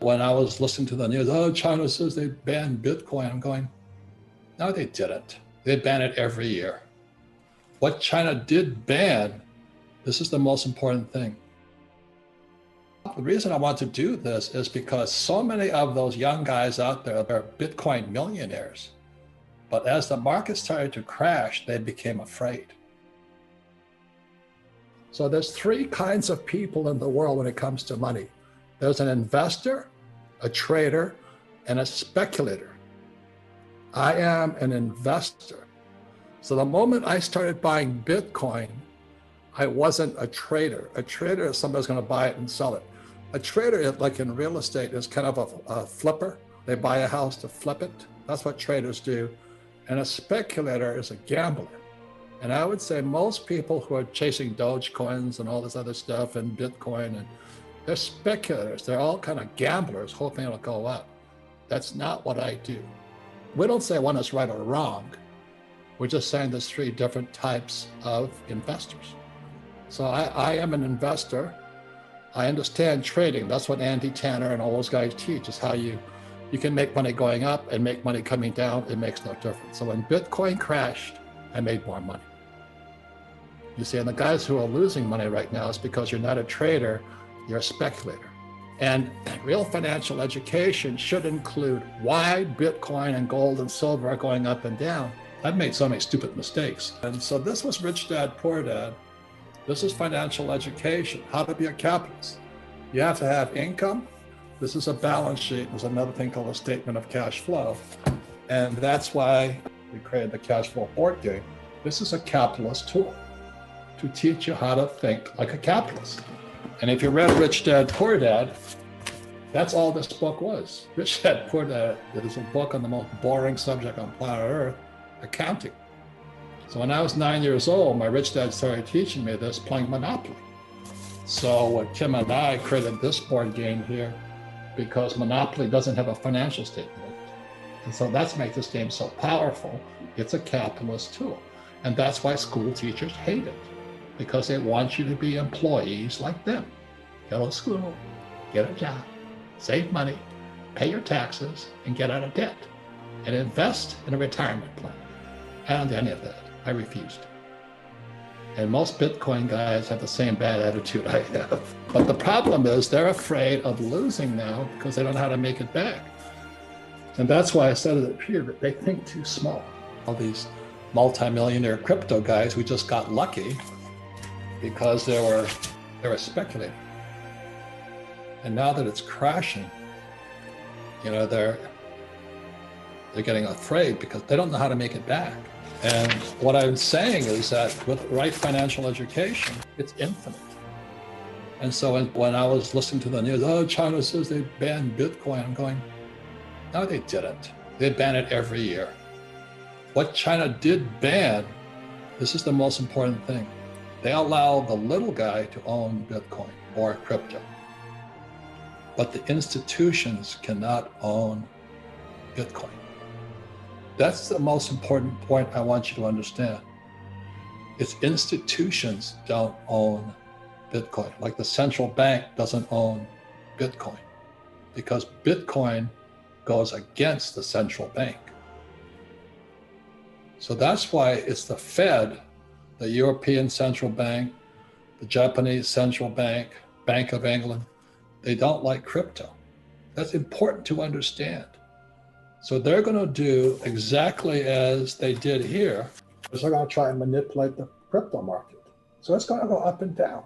When I was listening to the news, oh, China says they banned Bitcoin. I'm going, no, they didn't. They ban it every year. What China did ban, this is the most important thing. The reason I want to do this is because so many of those young guys out there are Bitcoin millionaires. But as the market started to crash, they became afraid. So there's three kinds of people in the world when it comes to money. There's an investor, a trader, and a speculator. I am an investor. So the moment I started buying Bitcoin, I wasn't a trader. A trader is somebody who's going to buy it and sell it. A trader, like in real estate, is kind of a flipper. They buy a house to flip it. That's what traders do. And a speculator is a gambler. And I would say most people who are chasing dogecoins and all this other stuff and Bitcoin, and they're speculators. They're all kind of gamblers hoping it'll go up. That's not what I do. We don't say one is right or wrong. We're just saying there's three different types of investors. So I am an investor. I understand trading. That's what Andy Tanner and all those guys teach, is how you can make money going up and make money coming down. It makes no difference. So when Bitcoin crashed, I made more money. You see, and the guys who are losing money right now is because you're not a trader, you're a speculator. And real financial education should include why Bitcoin and gold and silver are going up and down. I've made so many stupid mistakes. And so this was Rich Dad, Poor Dad. This is financial education, how to be a capitalist. You have to have income. This is a balance sheet. There's another thing called a statement of cash flow. And that's why we created the cash flow board game. This is a capitalist tool to teach you how to think like a capitalist. And if you read Rich Dad, Poor Dad, that's all this book was. Rich Dad, Poor Dad is a book on the most boring subject on planet Earth, accounting. So when I was 9 years old, my rich dad started teaching me this, playing Monopoly. So what Kim and I created this board game here because Monopoly doesn't have a financial statement. And so that's makes this game so powerful. It's a capitalist tool. And that's why school teachers hate it, because they want you to be employees like them. Go to school, get a job, save money, pay your taxes, and get out of debt, and invest in a retirement plan. I don't do any of that. I refused. And most Bitcoin guys have the same bad attitude I have. But the problem is they're afraid of losing now because they don't know how to make it back. And that's why I said it here, that they think too small. All these multimillionaire crypto guys, we just got lucky because they're speculating. And now that it's crashing, you know, they're getting afraid because they don't know how to make it back. And what I'm saying is that with right financial education, it's infinite. And so when I was listening to the news, oh, China says they banned Bitcoin, I'm going, no, they didn't. They ban it every year. What China did ban, this is the most important thing. They allow the little guy to own Bitcoin or crypto. But the institutions cannot own Bitcoin. That's the most important point I want you to understand. It's institutions don't own Bitcoin. Like the central bank doesn't own Bitcoin, because Bitcoin goes against the central bank. So that's why it's the Fed, the European Central Bank, the Japanese Central Bank, Bank of England, they don't like crypto. That's important to understand. So they're going to do exactly as they did here. They're going to try and manipulate the crypto market. So it's going to go up and down.